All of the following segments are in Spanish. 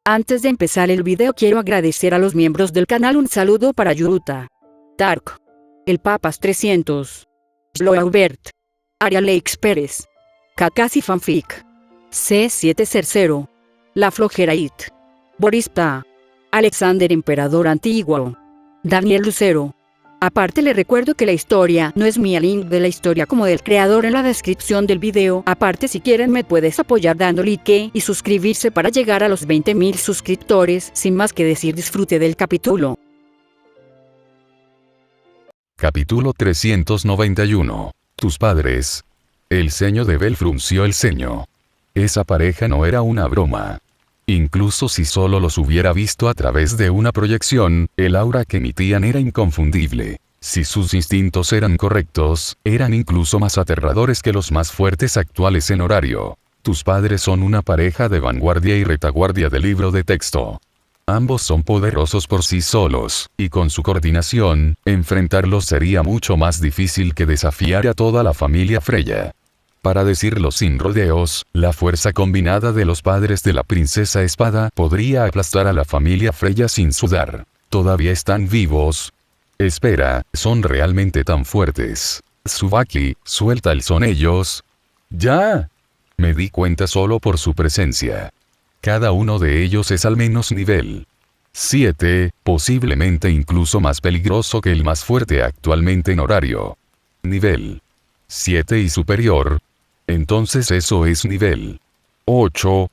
Antes de empezar el video quiero agradecer a los miembros del canal. Un saludo para Yuruta, Dark, El Papas 300, Sloaubert, Ariel X Pérez, Kakashi Fanfic, C7 Cercero, La Flojera It, Boris Pa, Alexander Emperador Antiguo, Daniel Lucero. Aparte le recuerdo que la historia no es mía, link de la historia como del creador en la descripción del video. Aparte si quieren me puedes apoyar dando like y suscribirse para llegar a los 20.000 suscriptores. Sin más que decir, disfrute del capítulo. Capítulo 391. Tus padres. El ceño de Bell frunció el ceño. Esa pareja no era una broma. Incluso si solo los hubiera visto a través de una proyección, el aura que emitían era inconfundible. Si sus instintos eran correctos, eran incluso más aterradores que los más fuertes actuales en horario. Tus padres son una pareja de vanguardia y retaguardia del libro de texto. Ambos son poderosos por sí solos, y con su coordinación, enfrentarlos sería mucho más difícil que desafiar a toda la familia Freya. Para decirlo sin rodeos, la fuerza combinada de los padres de la princesa Espada podría aplastar a la familia Freya sin sudar. ¿Todavía están vivos? Espera, ¿son realmente tan fuertes? Tsubaki, suelta el son ellos. ¡Ya! Me di cuenta solo por su presencia. Cada uno de ellos es al menos nivel 7, posiblemente incluso más peligroso que el más fuerte actualmente en horario. Nivel 7 y superior. Entonces eso es nivel 8.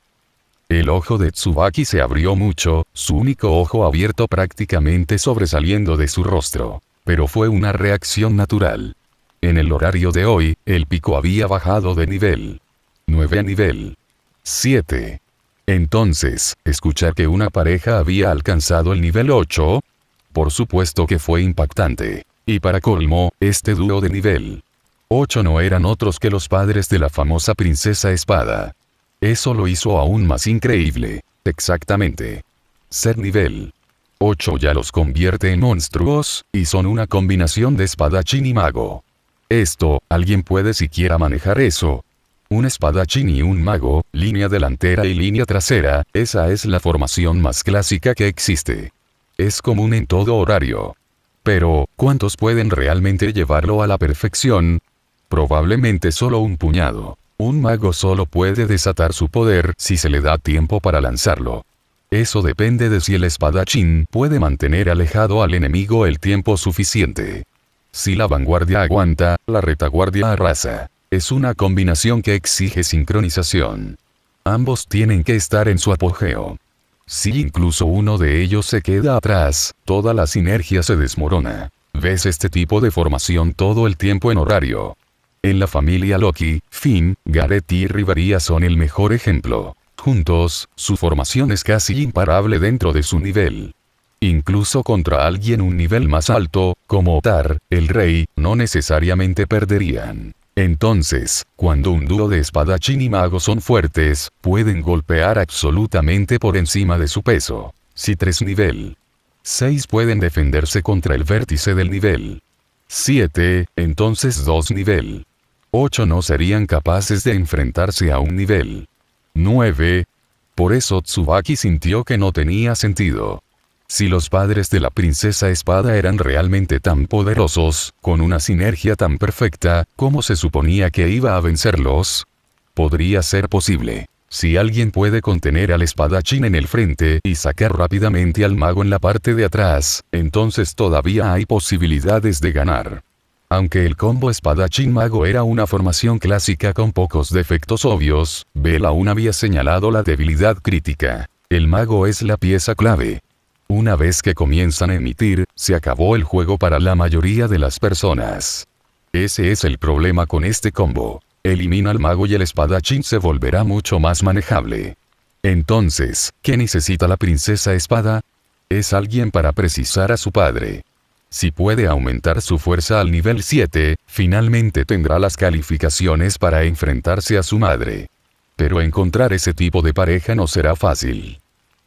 El ojo de Tsubaki se abrió mucho, su único ojo abierto prácticamente sobresaliendo de su rostro. Pero fue una reacción natural. En el horario de hoy, el pico había bajado de nivel 9 a nivel 7. Entonces, escuchar que una pareja había alcanzado el nivel 8, por supuesto que fue impactante. Y para colmo, este dúo de nivel 8 no eran otros que los padres de la famosa princesa Espada. Eso lo hizo aún más increíble. Exactamente. Ser nivel 8 ya los convierte en monstruos, y son una combinación de espadachín y mago. Esto, ¿alguien puede siquiera manejar eso? Un espadachín y un mago, línea delantera y línea trasera, esa es la formación más clásica que existe. Es común en todo horario. Pero, ¿cuántos pueden realmente llevarlo a la perfección? Probablemente solo un puñado. Un mago solo puede desatar su poder si se le da tiempo para lanzarlo. Eso depende de si el espadachín puede mantener alejado al enemigo el tiempo suficiente. Si la vanguardia aguanta, la retaguardia arrasa. Es una combinación que exige sincronización. Ambos tienen que estar en su apogeo. Si incluso uno de ellos se queda atrás, toda la sinergia se desmorona. ¿Ves este tipo de formación todo el tiempo en horario? En la familia Loki, Finn, Gareth y Rivaria son el mejor ejemplo. Juntos, su formación es casi imparable dentro de su nivel. Incluso contra alguien un nivel más alto, como Tar, el rey, no necesariamente perderían. Entonces, cuando un dúo de espadachín y mago son fuertes, pueden golpear absolutamente por encima de su peso. Si 3 nivel 6 pueden defenderse contra el vértice del nivel 7, entonces 2 nivel 8 no serían capaces de enfrentarse a un nivel 9. Por eso Tsubaki sintió que no tenía sentido. Si los padres de la princesa Espada eran realmente tan poderosos, con una sinergia tan perfecta, ¿cómo se suponía que iba a vencerlos? Podría ser posible. Si alguien puede contener al espadachín en el frente y sacar rápidamente al mago en la parte de atrás, entonces todavía hay posibilidades de ganar. Aunque el combo espadachín-mago era una formación clásica con pocos defectos obvios, Bell aún había señalado la debilidad crítica. El mago es la pieza clave. Una vez que comienzan a emitir, se acabó el juego para la mayoría de las personas. Ese es el problema con este combo. Elimina al mago y el espadachín se volverá mucho más manejable. Entonces, ¿qué necesita la princesa Espada? Es alguien para precisar a su padre. Si puede aumentar su fuerza al nivel 7, finalmente tendrá las calificaciones para enfrentarse a su madre. Pero encontrar ese tipo de pareja no será fácil.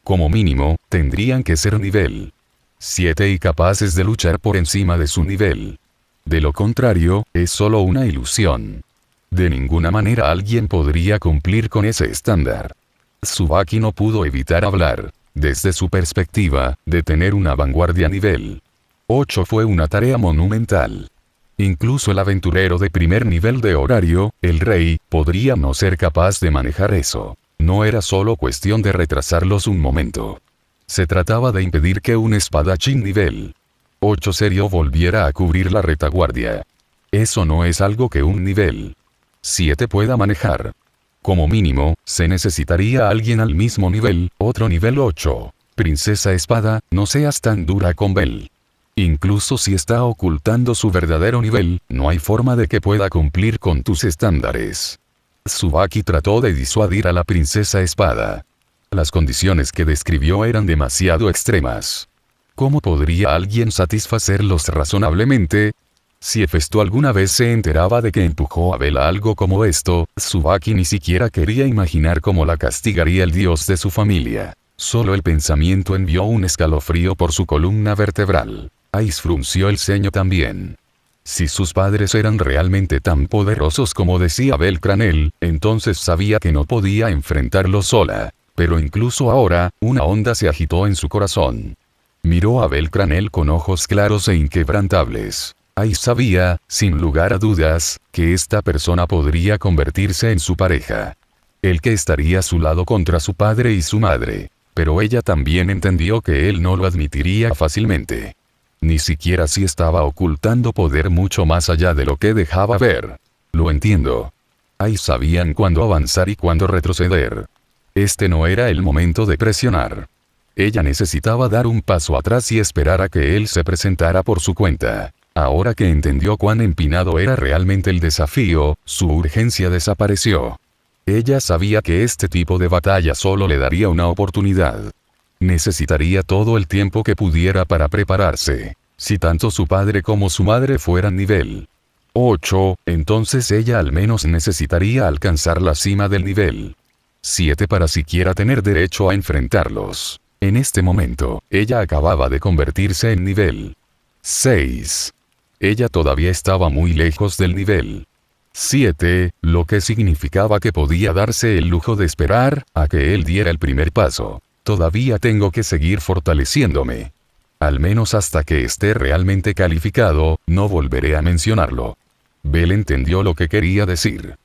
Como mínimo, tendrían que ser nivel 7 y capaces de luchar por encima de su nivel. De lo contrario, es solo una ilusión. De ninguna manera alguien podría cumplir con ese estándar. Tsubaki no pudo evitar hablar. Desde su perspectiva, de tener una vanguardia nivel 8 fue una tarea monumental. Incluso el aventurero de primer nivel de horario, el rey, podría no ser capaz de manejar eso. No era solo cuestión de retrasarlos un momento. Se trataba de impedir que un espadachín nivel 8 serio volviera a cubrir la retaguardia. Eso no es algo que un nivel 7 pueda manejar. Como mínimo, se necesitaría alguien al mismo nivel, otro nivel 8. Princesa Espada, no seas tan dura con Bell. Incluso si está ocultando su verdadero nivel, no hay forma de que pueda cumplir con tus estándares. Tsubaki trató de disuadir a la Princesa Espada. Las condiciones que describió eran demasiado extremas. ¿Cómo podría alguien satisfacerlos razonablemente? Si Hefesto alguna vez se enteraba de que empujó a Bell a algo como esto, Tsubaki ni siquiera quería imaginar cómo la castigaría el dios de su familia. Solo el pensamiento envió un escalofrío por su columna vertebral. Ice frunció el ceño también. Si sus padres eran realmente tan poderosos como decía Bell Cranel, entonces sabía que no podía enfrentarlo sola. Pero incluso ahora, una onda se agitó en su corazón. Miró a Bell Cranel con ojos claros e inquebrantables. Ice sabía, sin lugar a dudas, que esta persona podría convertirse en su pareja. Él que estaría a su lado contra su padre y su madre. Pero ella también entendió que él no lo admitiría fácilmente. Ni siquiera si estaba ocultando poder mucho más allá de lo que dejaba ver. Lo entiendo. Ahí sabían cuándo avanzar y cuándo retroceder. Este no era el momento de presionar. Ella necesitaba dar un paso atrás y esperar a que él se presentara por su cuenta. Ahora que entendió cuán empinado era realmente el desafío, su urgencia desapareció. Ella sabía que este tipo de batalla solo le daría una oportunidad. Necesitaría todo el tiempo que pudiera para prepararse. Si tanto su padre como su madre fueran nivel 8, entonces ella al menos necesitaría alcanzar la cima del nivel 7 para siquiera tener derecho a enfrentarlos. En este momento, ella acababa de convertirse en nivel 6. Ella todavía estaba muy lejos del nivel 7, lo que significaba que podía darse el lujo de esperar a que él diera el primer paso. Todavía tengo que seguir fortaleciéndome. Al menos hasta que esté realmente calificado, no volveré a mencionarlo. Bell entendió lo que quería decir.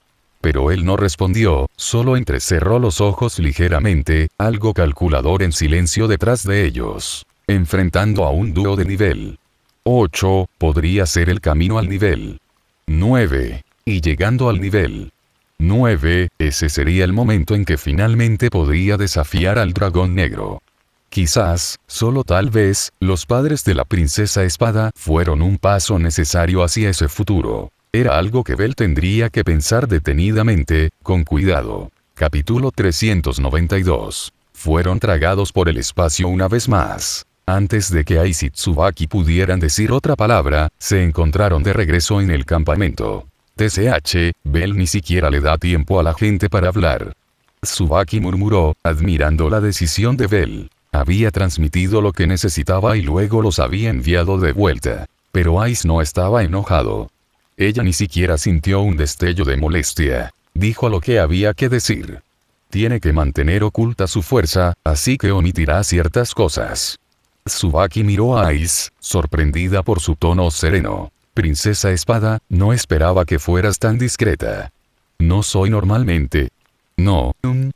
Pero él no respondió, solo entrecerró los ojos ligeramente, algo calculador en silencio detrás de ellos. Enfrentando a un dúo de nivel 8, podría ser el camino al nivel 9. Y llegando al nivel 9, ese sería el momento en que finalmente podría desafiar al dragón negro. Quizás, solo tal vez, los padres de la Princesa Espada fueron un paso necesario hacia ese futuro. Era algo que Bell tendría que pensar detenidamente, con cuidado. Capítulo 392. Fueron tragados por el espacio una vez más. Antes de que Ice y Tsubaki pudieran decir otra palabra, se encontraron de regreso en el campamento. TCH, Bell ni siquiera le da tiempo a la gente para hablar. Tsubaki murmuró, admirando la decisión de Bell. Había transmitido lo que necesitaba y luego los había enviado de vuelta. Pero Ice no estaba enojado. Ella ni siquiera sintió un destello de molestia. Dijo lo que había que decir. Tiene que mantener oculta su fuerza, así que omitirá ciertas cosas. Tsubaki miró a Ice, sorprendida por su tono sereno. Princesa Espada, no esperaba que fueras tan discreta. No soy normalmente. No,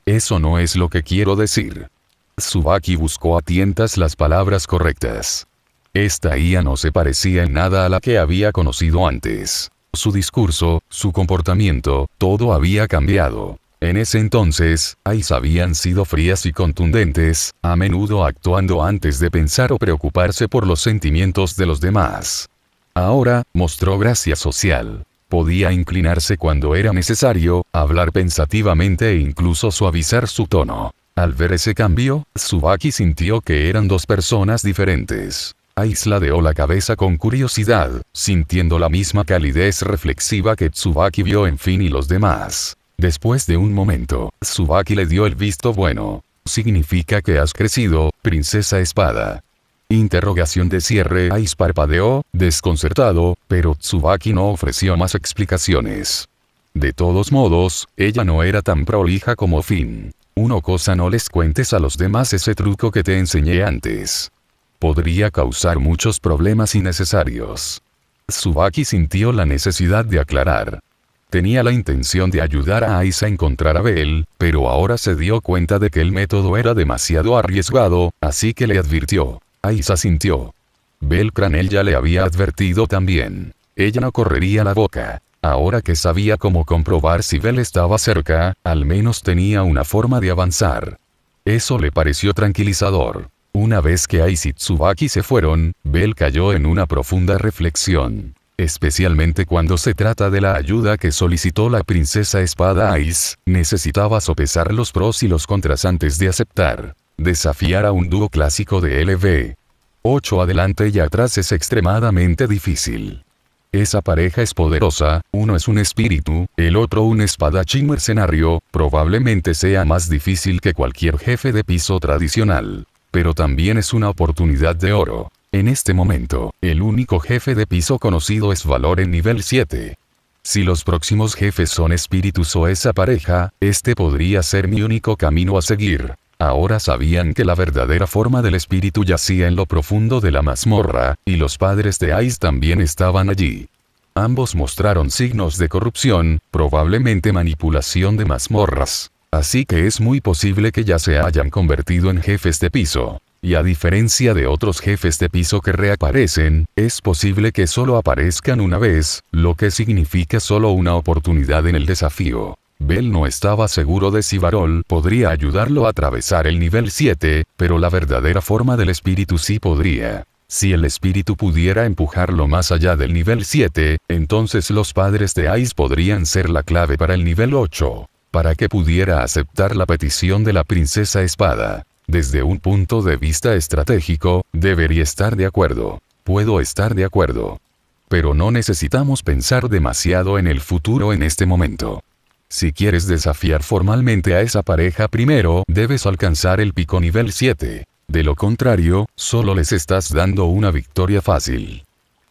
eso no es lo que quiero decir. Tsubaki buscó a tientas las palabras correctas. Esta IA no se parecía en nada a la que había conocido antes. Su discurso, su comportamiento, todo había cambiado. En ese entonces, Ice habían sido frías y contundentes, a menudo actuando antes de pensar o preocuparse por los sentimientos de los demás. Ahora, mostró gracia social. Podía inclinarse cuando era necesario, hablar pensativamente e incluso suavizar su tono. Al ver ese cambio, Tsubaki sintió que eran dos personas diferentes. Ice ladeó la cabeza con curiosidad, sintiendo la misma calidez reflexiva que Tsubaki vio en Finn y los demás. Después de un momento, Tsubaki le dio el visto bueno. ¿Significa que has crecido, Princesa Espada? Interrogación de cierre. Ice parpadeó, desconcertado, pero Tsubaki no ofreció más explicaciones. De todos modos, ella no era tan prolija como Finn. Una cosa no les cuentes a los demás ese truco que te enseñé antes. Podría causar muchos problemas innecesarios. Tsubaki sintió la necesidad de aclarar. Tenía la intención de ayudar a Aiz a encontrar a Bell, pero ahora se dio cuenta de que el método era demasiado arriesgado, así que le advirtió. Aiz asintió. Bell Cranell ya le había advertido también. Ella no correría la boca. Ahora que sabía cómo comprobar si Bell estaba cerca, al menos tenía una forma de avanzar. Eso le pareció tranquilizador. Una vez que Aiz y Tsubaki se fueron, Bell cayó en una profunda reflexión. Especialmente cuando se trata de la ayuda que solicitó la princesa espada Aiz, necesitaba sopesar los pros y los contras antes de aceptar. Desafiar a un dúo clásico de LV8 adelante y atrás es extremadamente difícil. Esa pareja es poderosa, uno es un espíritu, el otro un espadachín mercenario, probablemente sea más difícil que cualquier jefe de piso tradicional. Pero también es una oportunidad de oro. En este momento, el único jefe de piso conocido es Valor en nivel 7. Si los próximos jefes son espíritus o esa pareja, este podría ser mi único camino a seguir. Ahora sabían que la verdadera forma del espíritu yacía en lo profundo de la mazmorra, y los padres de Aiz también estaban allí. Ambos mostraron signos de corrupción, probablemente manipulación de mazmorras. Así que es muy posible que ya se hayan convertido en jefes de piso. Y a diferencia de otros jefes de piso que reaparecen, es posible que solo aparezcan una vez, lo que significa solo una oportunidad en el desafío. Bell no estaba seguro de si Varol podría ayudarlo a atravesar el nivel 7, pero la verdadera forma del espíritu sí podría. Si el espíritu pudiera empujarlo más allá del nivel 7, entonces los padres de Aiz podrían ser la clave para el nivel 8. Para que pudiera aceptar la petición de la princesa espada. Desde un punto de vista estratégico, debería estar de acuerdo. Puedo estar de acuerdo. Pero no necesitamos pensar demasiado en el futuro en este momento. Si quieres desafiar formalmente a esa pareja primero, debes alcanzar el pico nivel 7. De lo contrario, solo les estás dando una victoria fácil.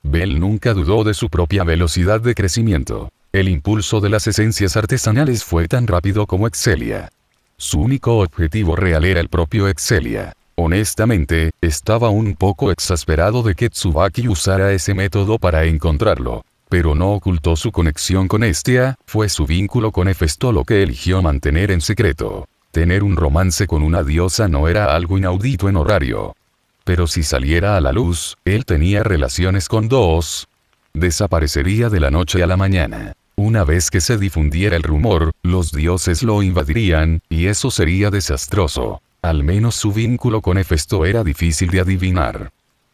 Bell nunca dudó de su propia velocidad de crecimiento. El impulso de las esencias artesanales fue tan rápido como Excelia. Su único objetivo real era el propio Excelia. Honestamente, estaba un poco exasperado de que Tsubaki usara ese método para encontrarlo. Pero no ocultó su conexión con Hestia, fue su vínculo con Hefesto lo que eligió mantener en secreto. Tener un romance con una diosa no era algo inaudito en Horario. Pero si saliera a la luz, él tenía relaciones con dos. Desaparecería de la noche a la mañana. Una vez que se difundiera el rumor, los dioses lo invadirían, y eso sería desastroso. Al menos su vínculo con Hefesto era difícil de adivinar.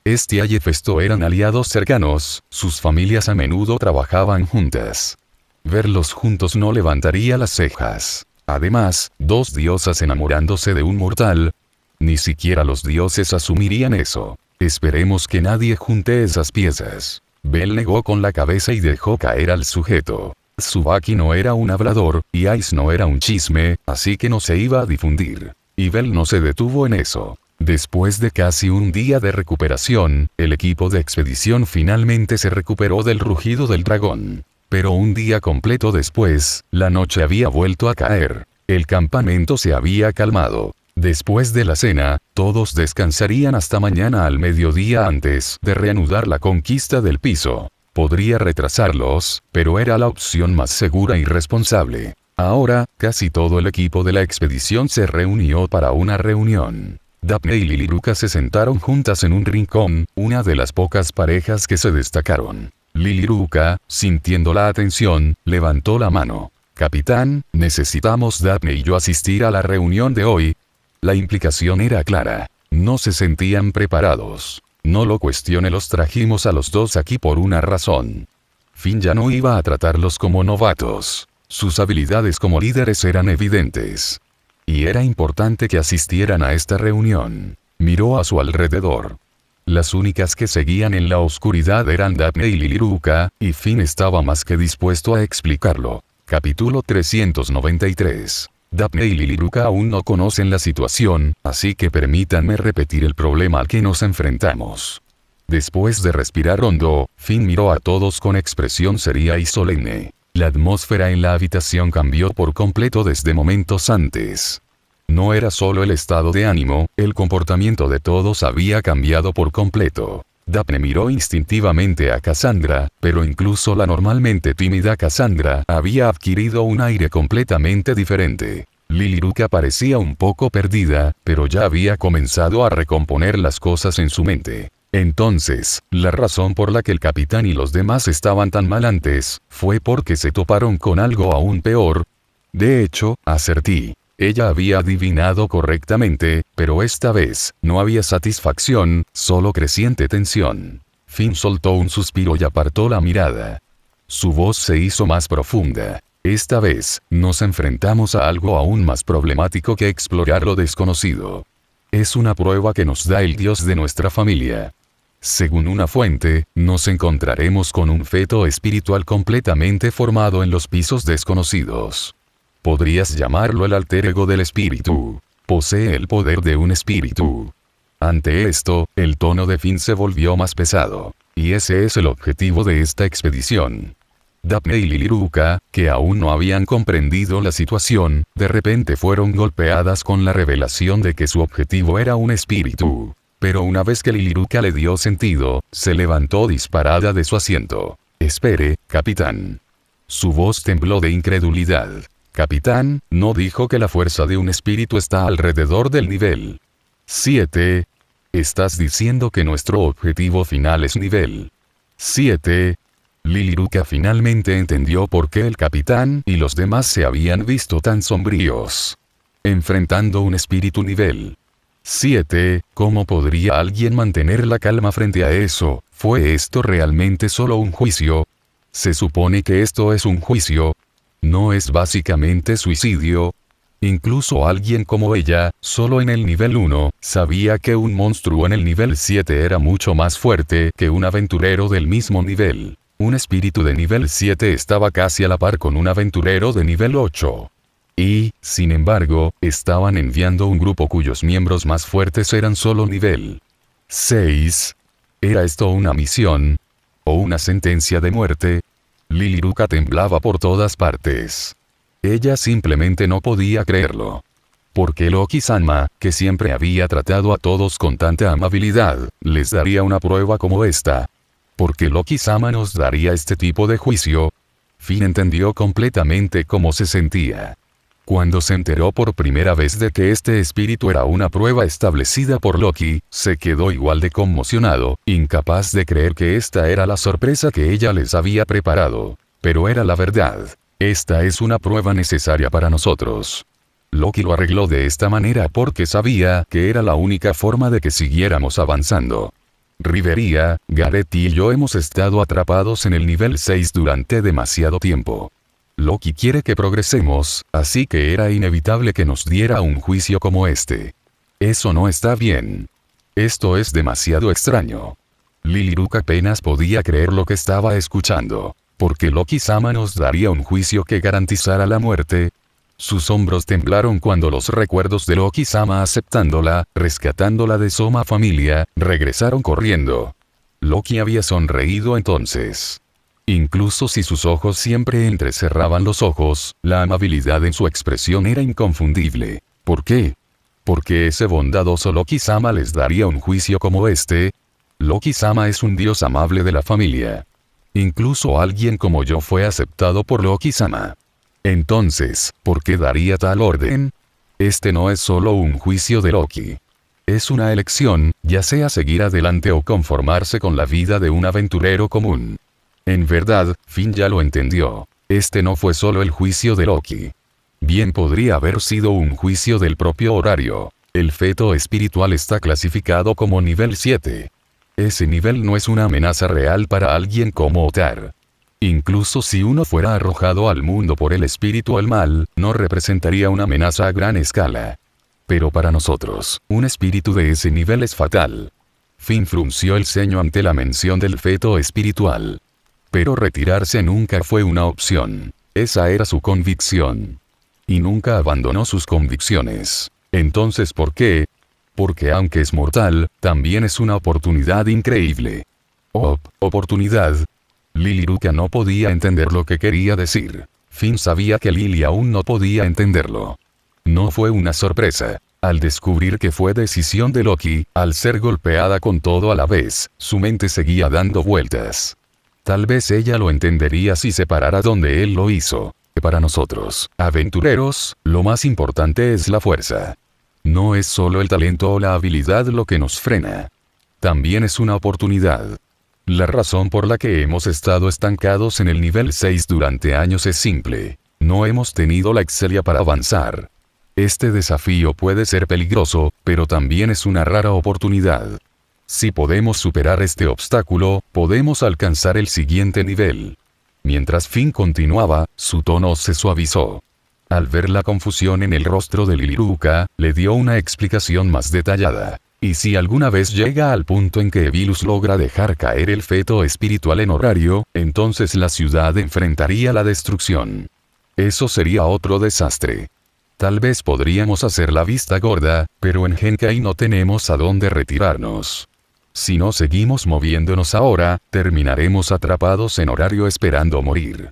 Hestia y Hefesto eran aliados cercanos, sus familias a menudo trabajaban juntas. Verlos juntos no levantaría las cejas. Además, dos diosas enamorándose de un mortal. Ni siquiera los dioses asumirían eso. Esperemos que nadie junte esas piezas. Bell negó con la cabeza y dejó caer al sujeto. Tsubaki no era un hablador, y Aiz no era un chisme, así que no se iba a difundir. Y Bell no se detuvo en eso. Después de casi un día de recuperación, el equipo de expedición finalmente se recuperó del rugido del dragón. Pero un día completo después, la noche había vuelto a caer. El campamento se había calmado. Después de la cena, todos descansarían hasta mañana al mediodía antes de reanudar la conquista del piso. Podría retrasarlos, pero era la opción más segura y responsable. Ahora, casi todo el equipo de la expedición se reunió para una reunión. Daphne y Liliruka se sentaron juntas en un rincón, una de las pocas parejas que se destacaron. Liliruka, sintiendo la atención, levantó la mano. «Capitán, necesitamos Daphne y yo asistir a la reunión de hoy». La implicación era clara. No se sentían preparados. No lo cuestione, los trajimos a los dos aquí por una razón. Finn ya no iba a tratarlos como novatos. Sus habilidades como líderes eran evidentes. Y era importante que asistieran a esta reunión. Miró a su alrededor. Las únicas que seguían en la oscuridad eran Daphne y Liliruka, y Finn estaba más que dispuesto a explicarlo. Capítulo 393. Daphne y Liliruka aún no conocen la situación, así que permítanme repetir el problema al que nos enfrentamos. Después de respirar hondo, Finn miró a todos con expresión seria y solemne. La atmósfera en la habitación cambió por completo desde momentos antes. No era solo el estado de ánimo, el comportamiento de todos había cambiado por completo. Daphne miró instintivamente a Cassandra, pero incluso la normalmente tímida Cassandra había adquirido un aire completamente diferente. Liliruca parecía un poco perdida, pero ya había comenzado a recomponer las cosas en su mente. Entonces, la razón por la que el capitán y los demás estaban tan mal antes, fue porque se toparon con algo aún peor. De hecho, acerté. Ella había adivinado correctamente, pero esta vez, no había satisfacción, solo creciente tensión. Finn soltó un suspiro y apartó la mirada. Su voz se hizo más profunda. Esta vez, nos enfrentamos a algo aún más problemático que explorar lo desconocido. Es una prueba que nos da el Dios de nuestra familia. Según una fuente, nos encontraremos con un feto espiritual completamente formado en los pisos desconocidos. Podrías llamarlo el alter ego del espíritu. Posee el poder de un espíritu. Ante esto, el tono de Finn se volvió más pesado. Y ese es el objetivo de esta expedición. Daphne y Liliruca, que aún no habían comprendido la situación, de repente fueron golpeadas con la revelación de que su objetivo era un espíritu. Pero una vez que Liliruca le dio sentido, se levantó disparada de su asiento. «Espere, capitán». Su voz tembló de incredulidad. «Capitán, ¿no dijo que la fuerza de un espíritu está alrededor del nivel 7? ¿Estás diciendo que nuestro objetivo final es nivel 7? Liliruca finalmente entendió por qué el capitán y los demás se habían visto tan sombríos. Enfrentando un espíritu nivel 7, ¿cómo podría alguien mantener la calma frente a eso? ¿Fue esto realmente solo un juicio? Se supone que esto es un juicio. ¿No es básicamente suicidio? Incluso alguien como ella, solo en el nivel 1, sabía que un monstruo en el nivel 7 era mucho más fuerte que un aventurero del mismo nivel. Un espíritu de nivel 7 estaba casi a la par con un aventurero de nivel 8. Y, sin embargo, estaban enviando un grupo cuyos miembros más fuertes eran solo nivel 6. ¿Era esto una misión? ¿O una sentencia de muerte? Liliruca temblaba por todas partes. Ella simplemente no podía creerlo. Porque Loki-sama, que siempre había tratado a todos con tanta amabilidad, les daría una prueba como esta. Porque Loki-sama nos daría este tipo de juicio. Finn entendió completamente cómo se sentía. Cuando se enteró por primera vez de que este espíritu era una prueba establecida por Loki, se quedó igual de conmocionado, incapaz de creer que esta era la sorpresa que ella les había preparado. Pero era la verdad. Esta es una prueba necesaria para nosotros. Loki lo arregló de esta manera porque sabía que era la única forma de que siguiéramos avanzando. Riveria, Gareth y yo hemos estado atrapados en el nivel 6 durante demasiado tiempo. Loki quiere que progresemos, así que era inevitable que nos diera un juicio como este. Eso no está bien. Esto es demasiado extraño. Liliruca apenas podía creer lo que estaba escuchando. ¿Porque Loki-sama nos daría un juicio que garantizara la muerte? Sus hombros temblaron cuando los recuerdos de Loki-sama aceptándola, rescatándola de Soma familia, regresaron corriendo. Loki había sonreído entonces. Incluso si sus ojos siempre entrecerraban los ojos, la amabilidad en su expresión era inconfundible. ¿Por qué? ¿Porque ese bondadoso Loki-sama les daría un juicio como este? Loki-sama es un dios amable de la familia. Incluso alguien como yo fue aceptado por Loki-sama. Entonces, ¿por qué daría tal orden? Este no es solo un juicio de Loki. Es una elección, ya sea seguir adelante o conformarse con la vida de un aventurero común. En verdad, Finn ya lo entendió. Este no fue solo el juicio de Loki. Bien podría haber sido un juicio del propio horario. El feto espiritual está clasificado como nivel 7. Ese nivel no es una amenaza real para alguien como Otar. Incluso si uno fuera arrojado al mundo por el espíritu o el mal, no representaría una amenaza a gran escala. Pero para nosotros, un espíritu de ese nivel es fatal. Finn frunció el ceño ante la mención del feto espiritual. Pero retirarse nunca fue una opción. Esa era su convicción. Y nunca abandonó sus convicciones. Entonces, ¿por qué? Porque aunque es mortal, también es una oportunidad increíble. Oportunidad. Liliruca no podía entender lo que quería decir. Finn sabía que Lily aún no podía entenderlo. No fue una sorpresa. Al descubrir que fue decisión de Loki, al ser golpeada con todo a la vez, su mente seguía dando vueltas. Tal vez ella lo entendería si se parara donde él lo hizo. Para nosotros, aventureros, lo más importante es la fuerza. No es solo el talento o la habilidad lo que nos frena. También es una oportunidad. La razón por la que hemos estado estancados en el nivel 6 durante años es simple. No hemos tenido la excelia para avanzar. Este desafío puede ser peligroso, pero también es una rara oportunidad. Si podemos superar este obstáculo, podemos alcanzar el siguiente nivel. Mientras Finn continuaba, su tono se suavizó. Al ver la confusión en el rostro de Liliruca, le dio una explicación más detallada. Y si alguna vez llega al punto en que Evilus logra dejar caer el feto espiritual en Horario, entonces la ciudad enfrentaría la destrucción. Eso sería otro desastre. Tal vez podríamos hacer la vista gorda, pero en Genkai no tenemos a dónde retirarnos. Si no seguimos moviéndonos ahora, terminaremos atrapados en Horario esperando morir.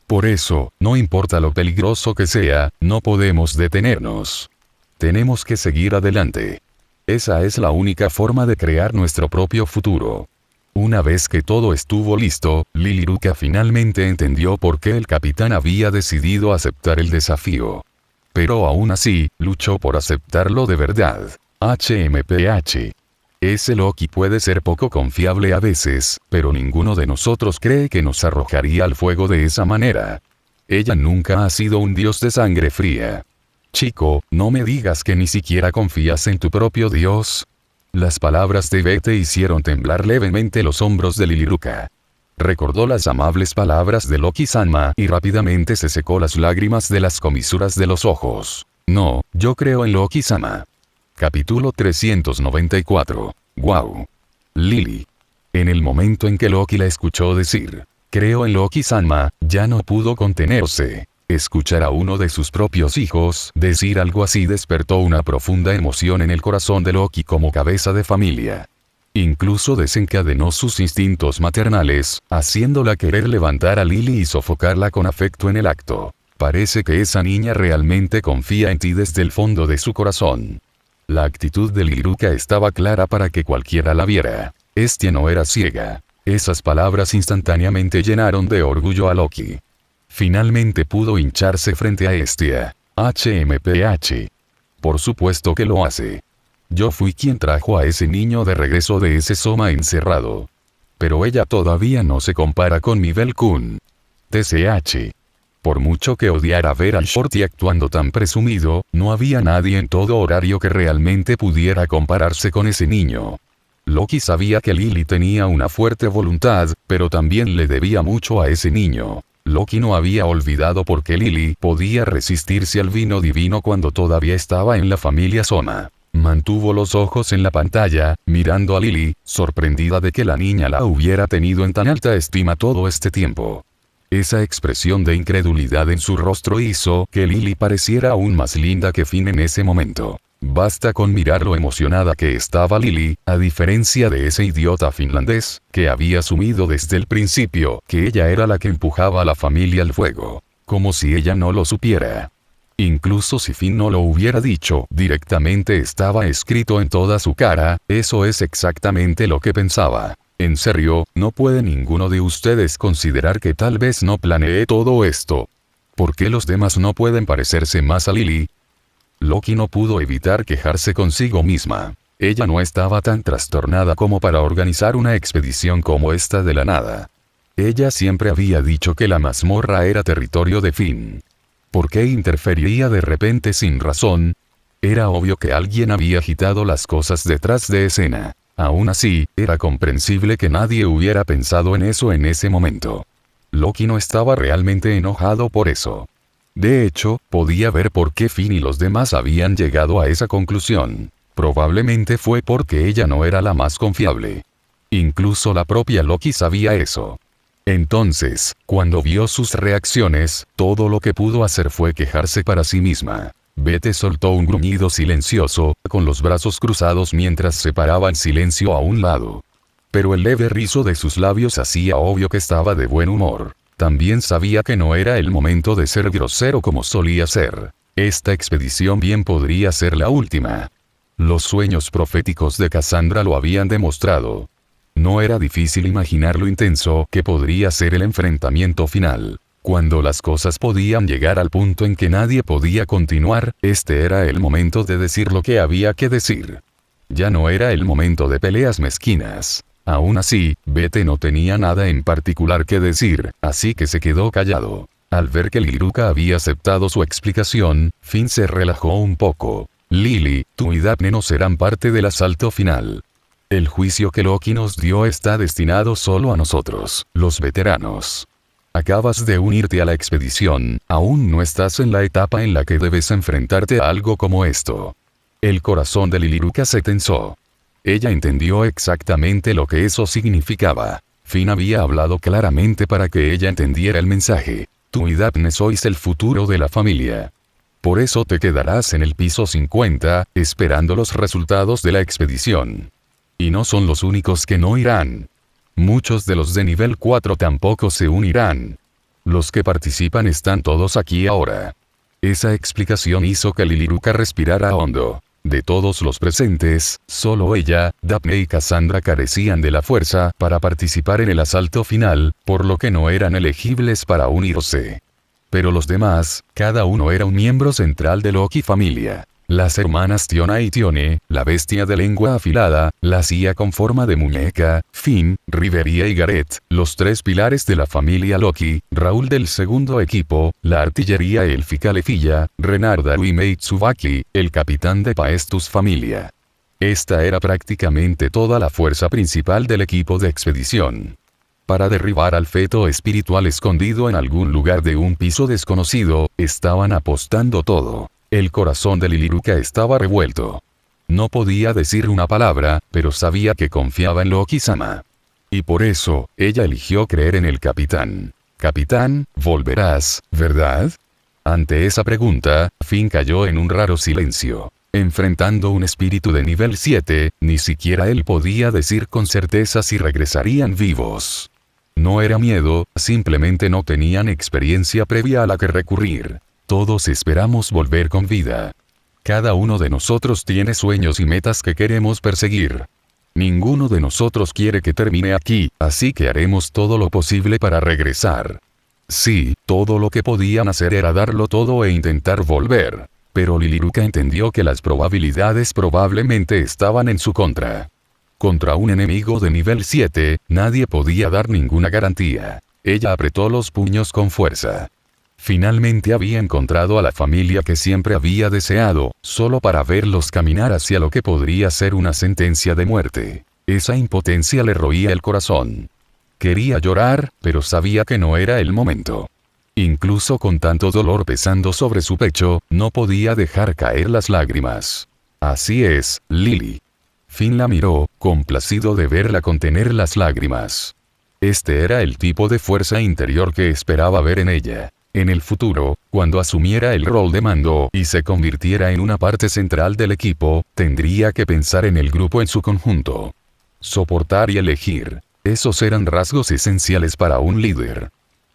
Por eso, no importa lo peligroso que sea, no podemos detenernos. Tenemos que seguir adelante. Esa es la única forma de crear nuestro propio futuro. Una vez que todo estuvo listo, Liliruca finalmente entendió por qué el capitán había decidido aceptar el desafío. Pero aún así, luchó por aceptarlo de verdad. HMPH. Ese Loki puede ser poco confiable a veces, pero ninguno de nosotros cree que nos arrojaría al fuego de esa manera. Ella nunca ha sido un dios de sangre fría. Chico, no me digas que ni siquiera confías en tu propio dios. Las palabras de Bete hicieron temblar levemente los hombros de Liliruca. Recordó las amables palabras de Loki-sama y rápidamente se secó las lágrimas de las comisuras de los ojos. No, yo creo en Loki-sama. Capítulo 394. Wow. Lily. En el momento en que Loki la escuchó decir, creo en Loki-sama, ya no pudo contenerse. Escuchar a uno de sus propios hijos decir algo así despertó una profunda emoción en el corazón de Loki como cabeza de familia. Incluso desencadenó sus instintos maternales, haciéndola querer levantar a Lily y sofocarla con afecto en el acto. Parece que esa niña realmente confía en ti desde el fondo de su corazón. La actitud de Liliruca estaba clara para que cualquiera la viera. Estia no era ciega. Esas palabras instantáneamente llenaron de orgullo a Loki. Finalmente pudo hincharse frente a Estia. HMPH. Por supuesto que lo hace. Yo fui quien trajo a ese niño de regreso de ese Soma encerrado. Pero ella todavía no se compara con mi Bel-kun. TCH. Por mucho que odiara ver al Shorty actuando tan presumido, no había nadie en todo Horario que realmente pudiera compararse con ese niño. Loki sabía que Lily tenía una fuerte voluntad, pero también le debía mucho a ese niño. Loki no había olvidado por qué Lily podía resistirse al vino divino cuando todavía estaba en la familia Soma. Mantuvo los ojos en la pantalla, mirando a Lily, sorprendida de que la niña la hubiera tenido en tan alta estima todo este tiempo. Esa expresión de incredulidad en su rostro hizo que Lily pareciera aún más linda que Finn en ese momento. Basta con mirar lo emocionada que estaba Lily, a diferencia de ese idiota finlandés, que había asumido desde el principio que ella era la que empujaba a la familia al fuego. Como si ella no lo supiera. Incluso si Finn no lo hubiera dicho, directamente estaba escrito en toda su cara, eso es exactamente lo que pensaba. En serio, ¿no puede ninguno de ustedes considerar que tal vez no planeé todo esto? ¿Por qué los demás no pueden parecerse más a Lily? Loki no pudo evitar quejarse consigo misma. Ella no estaba tan trastornada como para organizar una expedición como esta de la nada. Ella siempre había dicho que la mazmorra era territorio de Finn. ¿Por qué interferiría de repente sin razón? Era obvio que alguien había agitado las cosas detrás de escena. Aún así, era comprensible que nadie hubiera pensado en eso en ese momento. Loki no estaba realmente enojado por eso. De hecho, podía ver por qué Finn y los demás habían llegado a esa conclusión. Probablemente fue porque ella no era la más confiable. Incluso la propia Loki sabía eso. Entonces, cuando vio sus reacciones, todo lo que pudo hacer fue quejarse para sí misma. Bete soltó un gruñido silencioso, con los brazos cruzados mientras se paraba en silencio a un lado. Pero el leve rizo de sus labios hacía obvio que estaba de buen humor. También sabía que no era el momento de ser grosero como solía ser. Esta expedición bien podría ser la última. Los sueños proféticos de Cassandra lo habían demostrado. No era difícil imaginar lo intenso que podría ser el enfrentamiento final. Cuando las cosas podían llegar al punto en que nadie podía continuar, este era el momento de decir lo que había que decir. Ya no era el momento de peleas mezquinas. Aún así, Bete no tenía nada en particular que decir, así que se quedó callado. Al ver que Liruka había aceptado su explicación, Finn se relajó un poco. Lily, tú y Daphne no serán parte del asalto final. El juicio que Loki nos dio está destinado solo a nosotros, los veteranos. Acabas de unirte a la expedición, aún no estás en la etapa en la que debes enfrentarte a algo como esto. El corazón de Liruka se tensó. Ella entendió exactamente lo que eso significaba. Finn había hablado claramente para que ella entendiera el mensaje. Tú y Daphne sois el futuro de la familia. Por eso te quedarás en el piso 50, esperando los resultados de la expedición. Y no son los únicos que no irán. Muchos de los de nivel 4 tampoco se unirán. Los que participan están todos aquí ahora. Esa explicación hizo que Liruka respirara hondo. De todos los presentes, solo ella, Daphne y Cassandra carecían de la fuerza para participar en el asalto final, por lo que no eran elegibles para unirse. Pero los demás, cada uno era un miembro central de Loki familia. Las hermanas Tiona y Tione, la bestia de lengua afilada, la Sia con forma de muñeca, Finn, Riveria y Gareth, los tres pilares de la familia Loki, Raúl del segundo equipo, la artillería élfica Lefilla, Renarda y Meitsubaki, el capitán de Paestus familia. Esta era prácticamente toda la fuerza principal del equipo de expedición. Para derribar al feto espiritual escondido en algún lugar de un piso desconocido, estaban apostando todo. El corazón de Liruka estaba revuelto. No podía decir una palabra, pero sabía que confiaba en Loki-sama. Y por eso, ella eligió creer en el capitán. Capitán, volverás, ¿verdad? Ante esa pregunta, Finn cayó en un raro silencio. Enfrentando un espíritu de nivel 7, ni siquiera él podía decir con certeza si regresarían vivos. No era miedo, simplemente no tenían experiencia previa a la que recurrir. Todos esperamos volver con vida. Cada uno de nosotros tiene sueños y metas que queremos perseguir. Ninguno de nosotros quiere que termine aquí, así que haremos todo lo posible para regresar. Sí, todo lo que podían hacer era darlo todo e intentar volver. Pero Liruka entendió que las probabilidades probablemente estaban en su contra. Contra un enemigo de nivel 7, nadie podía dar ninguna garantía. Ella apretó los puños con fuerza. Finalmente había encontrado a la familia que siempre había deseado, solo para verlos caminar hacia lo que podría ser una sentencia de muerte. Esa impotencia le roía el corazón. Quería llorar, pero sabía que no era el momento. Incluso con tanto dolor pesando sobre su pecho, no podía dejar caer las lágrimas. Así es, Lily. Finn la miró, complacido de verla contener las lágrimas. Este era el tipo de fuerza interior que esperaba ver en ella. En el futuro, cuando asumiera el rol de mando y se convirtiera en una parte central del equipo, tendría que pensar en el grupo en su conjunto. Soportar y elegir. Esos eran rasgos esenciales para un líder.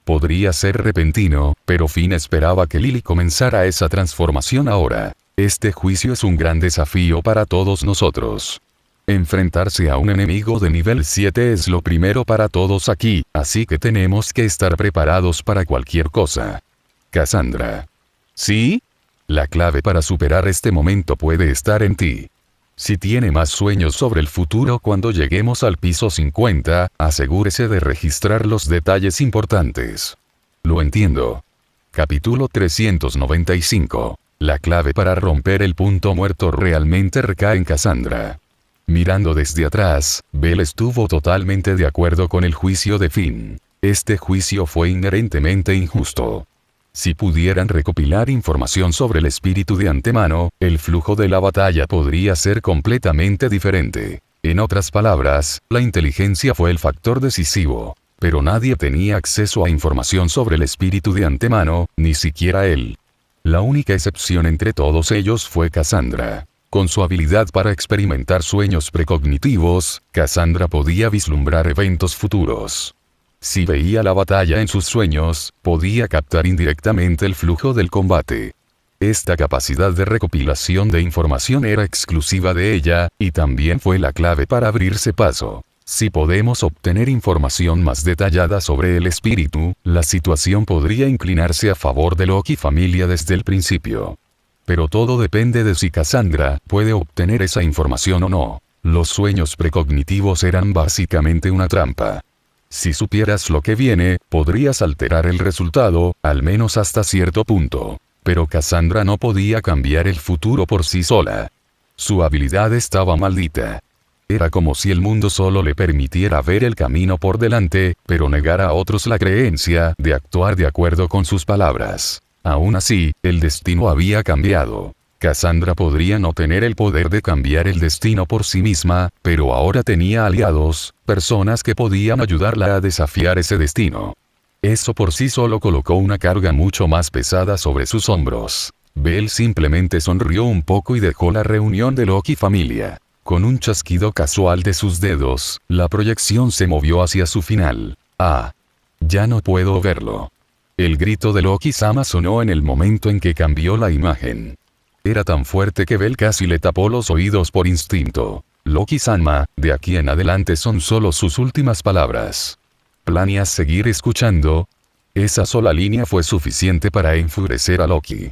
Podría ser repentino, pero Finn esperaba que Lily comenzara esa transformación ahora. Este juicio es un gran desafío para todos nosotros. Enfrentarse a un enemigo de nivel 7 es lo primero para todos aquí, así que tenemos que estar preparados para cualquier cosa. Cassandra. ¿Sí? La clave para superar este momento puede estar en ti. Si tiene más sueños sobre el futuro cuando lleguemos al piso 50, asegúrese de registrar los detalles importantes. Lo entiendo. Capítulo 395. La clave para romper el punto muerto realmente recae en Cassandra. Mirando desde atrás, Bell estuvo totalmente de acuerdo con el juicio de Finn. Este juicio fue inherentemente injusto. Si pudieran recopilar información sobre el espíritu de antemano, el flujo de la batalla podría ser completamente diferente. En otras palabras, la inteligencia fue el factor decisivo. Pero nadie tenía acceso a información sobre el espíritu de antemano, ni siquiera él. La única excepción entre todos ellos fue Cassandra. Con su habilidad para experimentar sueños precognitivos, Cassandra podía vislumbrar eventos futuros. Si veía la batalla en sus sueños, podía captar indirectamente el flujo del combate. Esta capacidad de recopilación de información era exclusiva de ella, y también fue la clave para abrirse paso. Si podemos obtener información más detallada sobre el espíritu, la situación podría inclinarse a favor de Loki familia desde el principio. Pero todo depende de si Cassandra puede obtener esa información o no. Los sueños precognitivos eran básicamente una trampa. Si supieras lo que viene, podrías alterar el resultado, al menos hasta cierto punto. Pero Cassandra no podía cambiar el futuro por sí sola. Su habilidad estaba maldita. Era como si el mundo solo le permitiera ver el camino por delante, pero negara a otros la creencia de actuar de acuerdo con sus palabras. Aún así, el destino había cambiado. Cassandra podría no tener el poder de cambiar el destino por sí misma, pero ahora tenía aliados, personas que podían ayudarla a desafiar ese destino. Eso por sí solo colocó una carga mucho más pesada sobre sus hombros. Bell simplemente sonrió un poco y dejó la reunión de Loki familia. Con un chasquido casual de sus dedos, la proyección se movió hacia su final. Ah. Ya no puedo verlo. El grito de Loki-sama sonó en el momento en que cambió la imagen. Era tan fuerte que Bell casi le tapó los oídos por instinto. Loki-sama, de aquí en adelante son solo sus últimas palabras. ¿Planeas seguir escuchando? Esa sola línea fue suficiente para enfurecer a Loki.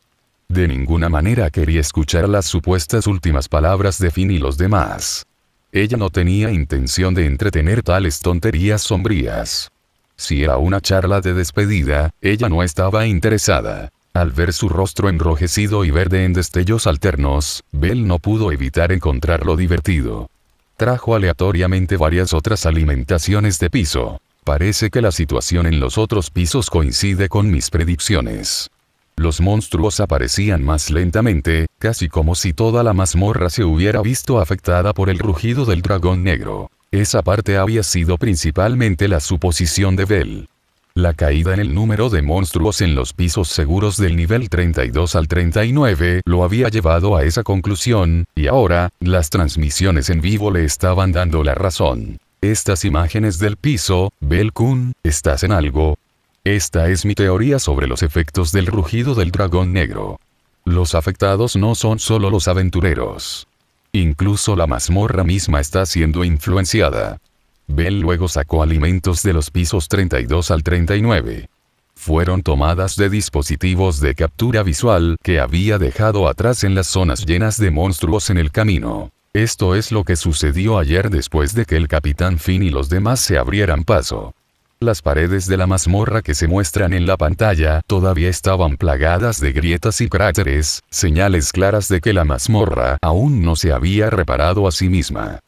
De ninguna manera quería escuchar las supuestas últimas palabras de Finn y los demás. Ella no tenía intención de entretener tales tonterías sombrías. Si era una charla de despedida, ella no estaba interesada. Al ver su rostro enrojecido y verde en destellos alternos, Bell no pudo evitar encontrarlo divertido. Trajo aleatoriamente varias otras alimentaciones de piso. Parece que la situación en los otros pisos coincide con mis predicciones. Los monstruos aparecían más lentamente, casi como si toda la mazmorra se hubiera visto afectada por el rugido del dragón negro. Esa parte había sido principalmente la suposición de Bell. La caída en el número de monstruos en los pisos seguros del nivel 32 al 39 lo había llevado a esa conclusión, y ahora, las transmisiones en vivo le estaban dando la razón. Estas imágenes del piso, Bell-kun, ¿estás en algo? Esta es mi teoría sobre los efectos del rugido del dragón negro. Los afectados no son solo los aventureros. Incluso la mazmorra misma está siendo influenciada. Bell luego sacó alimentos de los pisos 32 al 39. Fueron tomadas de dispositivos de captura visual que había dejado atrás en las zonas llenas de monstruos en el camino. Esto es lo que sucedió ayer después de que el Capitán Finn y los demás se abrieran paso. Las paredes de la mazmorra que se muestran en la pantalla todavía estaban plagadas de grietas y cráteres, señales claras de que la mazmorra aún no se había reparado a sí misma.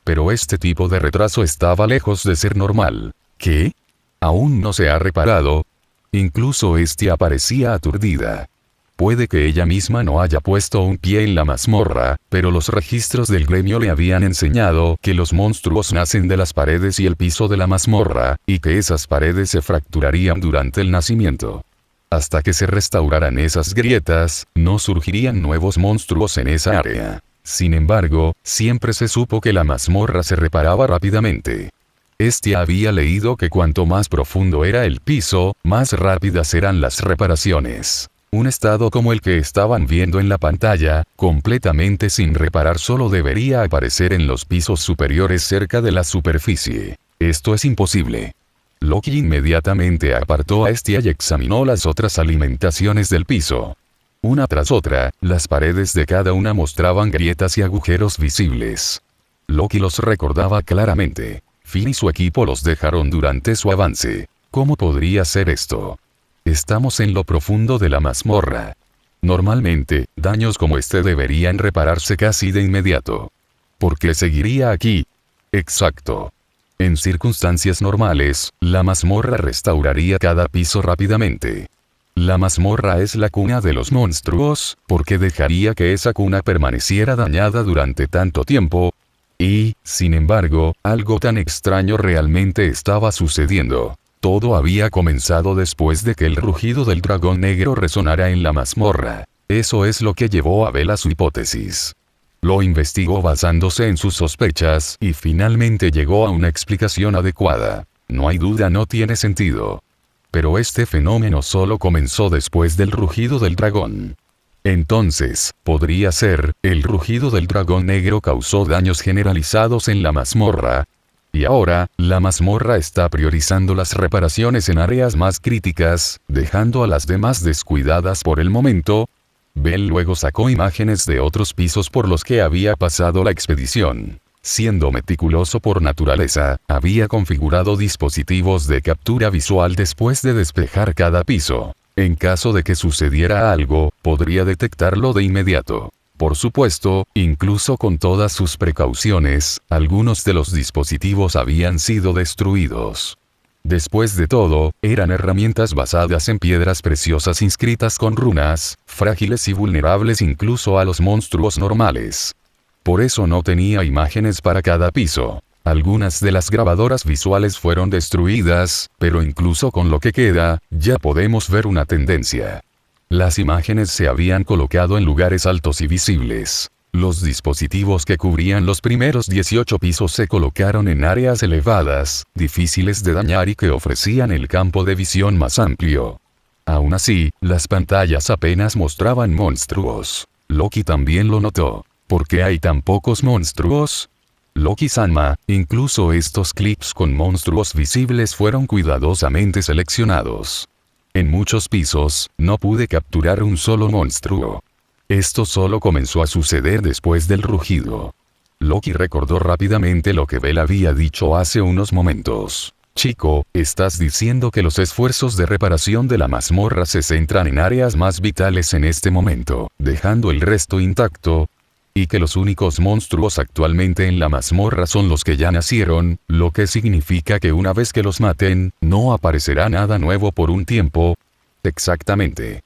Pero este tipo de retraso estaba lejos de ser normal. ¿Qué? ¿Aún no se ha reparado? Incluso Estia parecía aturdida. Puede que ella misma no haya puesto un pie en la mazmorra, pero los registros del gremio le habían enseñado que los monstruos nacen de las paredes y el piso de la mazmorra, y que esas paredes se fracturarían durante el nacimiento. Hasta que se restauraran esas grietas, no surgirían nuevos monstruos en esa área. Sin embargo, siempre se supo que la mazmorra se reparaba rápidamente. Estia había leído que cuanto más profundo era el piso, más rápidas eran las reparaciones. Un estado como el que estaban viendo en la pantalla, completamente sin reparar, solo debería aparecer en los pisos superiores cerca de la superficie. Esto es imposible. Loki inmediatamente apartó a Estia y examinó las otras alimentaciones del piso. Una tras otra, las paredes de cada una mostraban grietas y agujeros visibles. Loki los recordaba claramente. Finn y su equipo los dejaron durante su avance. ¿Cómo podría ser esto? Estamos en lo profundo de la mazmorra. Normalmente, daños como este deberían repararse casi de inmediato. ¿Por qué seguiría aquí? Exacto. En circunstancias normales, la mazmorra restauraría cada piso rápidamente. La mazmorra es la cuna de los monstruos, ¿por qué dejaría que esa cuna permaneciera dañada durante tanto tiempo? Y, sin embargo, algo tan extraño realmente estaba sucediendo. Todo había comenzado después de que el rugido del dragón negro resonara en la mazmorra. Eso es lo que llevó a Bell a su hipótesis. Lo investigó basándose en sus sospechas, y finalmente llegó a una explicación adecuada. No hay duda, no tiene sentido. Pero este fenómeno solo comenzó después del rugido del dragón. Entonces, podría ser, el rugido del dragón negro causó daños generalizados en la mazmorra. Y ahora, la mazmorra está priorizando las reparaciones en áreas más críticas, dejando a las demás descuidadas por el momento. Bell luego sacó imágenes de otros pisos por los que había pasado la expedición. Siendo meticuloso por naturaleza, había configurado dispositivos de captura visual después de despejar cada piso. En caso de que sucediera algo, podría detectarlo de inmediato. Por supuesto, incluso con todas sus precauciones, algunos de los dispositivos habían sido destruidos. Después de todo, eran herramientas basadas en piedras preciosas inscritas con runas, frágiles y vulnerables incluso a los monstruos normales. Por eso no tenía imágenes para cada piso. Algunas de las grabadoras visuales fueron destruidas, pero incluso con lo que queda, ya podemos ver una tendencia. Las imágenes se habían colocado en lugares altos y visibles. Los dispositivos que cubrían los primeros 18 pisos se colocaron en áreas elevadas, difíciles de dañar y que ofrecían el campo de visión más amplio. Aún así, las pantallas apenas mostraban monstruos. Loki también lo notó. ¿Por qué hay tan pocos monstruos? Loki-sama, incluso estos clips con monstruos visibles fueron cuidadosamente seleccionados. En muchos pisos, no pude capturar un solo monstruo. Esto solo comenzó a suceder después del rugido. Loki recordó rápidamente lo que Bell había dicho hace unos momentos. Chico, estás diciendo que los esfuerzos de reparación de la mazmorra se centran en áreas más vitales en este momento, dejando el resto intacto, y que los únicos monstruos actualmente en la mazmorra son los que ya nacieron, lo que significa que una vez que los maten, no aparecerá nada nuevo por un tiempo. Exactamente.